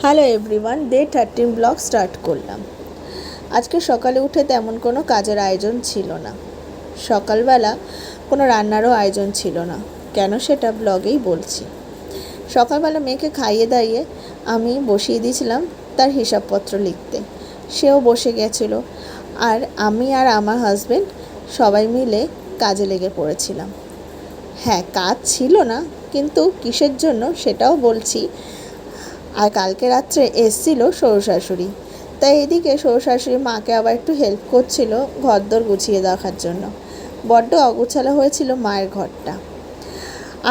Hello everyone, day 13 blog start করলাম। আজকে সকালে উঠে তেমন কোনো কাজের আয়োজন ছিল না। সকালবেলা কোনো রান্নারও আয়োজন ছিল না, কেন সেটা ব্লগেই বলছি। সকালবেলা মেয়েকে খাইয়ে দাইয়ে আমি বসিয়ে দিয়েছিলাম তার হিসাবপত্র লিখতে। সেও বসে গেছিলো, আর আমি আর আমার হাজব্যান্ড সবাই মিলে কাজে লেগে পড়েছিলাম। হ্যাঁ, কাজ ছিল না, কিন্তু কিসের জন্য সেটাও বলছি। আর কালকে রাত্রে এসেছিলো শ্বশুরশাশুড়ি, তাই এদিকে শ্বশুরশাশুড়ি মাকে আবার একটু হেল্প করছিল ঘরদোর গুছিয়ে দেখার জন্য। বড্ড অগোছালো হয়েছিল মায়ের ঘরটা।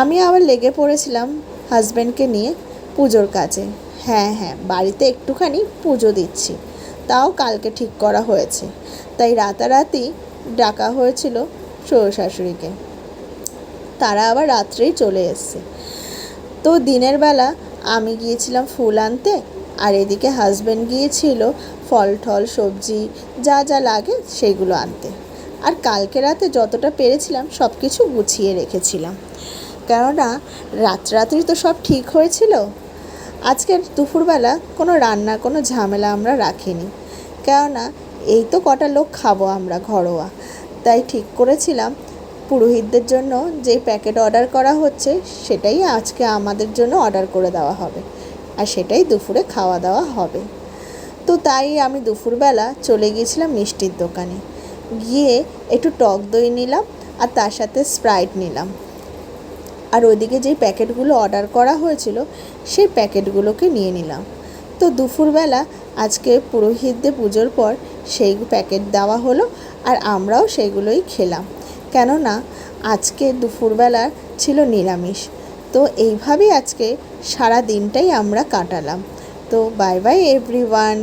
আমি আবার লেগে পড়েছিলাম হাজব্যান্ডকে নিয়ে পুজোর কাজে। হ্যাঁ, বাড়িতে একটুখানি পুজো দিচ্ছি, তাও কালকে ঠিক করা হয়েছে, তাই রাতারাতি ডাকা হয়েছিল শ্বশুরশাশুড়িকে। তারা আবার রাত্রেই চলে এসছে। তো দিনের বেলা আমি গিয়েছিলাম ফুল আনতে, আর এদিকে হাজব্যান্ড গিয়েছিল ফল টল সবজি যা যা লাগে সেগুলো আনতে। আর কালকে রাতে যতটা পেরেছিলাম সব কিছু গুছিয়ে রেখেছিলাম, কেননা রাত্রি তো সব ঠিক হয়েছিল। আজকের দুপুরবেলা কোনো রান্নার কোনো ঝামেলা আমরা রাখিনি, কেননা এই তো কটা লোক খাবো আমরা ঘরোয়া। তাই ঠিক করেছিলাম পুরোহিতদের জন্য যেই প্যাকেট অর্ডার করা হচ্ছে সেটাই আজকে আমাদের জন্য অর্ডার করে দেওয়া হবে, আর সেটাই দুপুরে খাওয়া দাওয়া হবে। তো তাই আমি দুপুরবেলা চলে গিয়েছিলাম মিষ্টির দোকানে, গিয়ে একটু টক দই নিলাম আর তার সাথে স্প্রাইট নিলাম। আর ওইদিকে যেই প্যাকেটগুলো অর্ডার করা হয়েছিল সেই প্যাকেটগুলোকে নিয়ে নিলাম। তো দুপুরবেলা আজকে পুরোহিতদের পুজোর পর সেই প্যাকেট দেওয়া হলো, আর আমরাও সেগুলোই খেলাম, কেননা আজকে দুপুরবেলা ছিল নিরামিষ। তো এইভাবেই আজকে সারা দিনটাই আমরা কাটালাম। তো বাই বাই এভরিওয়ান।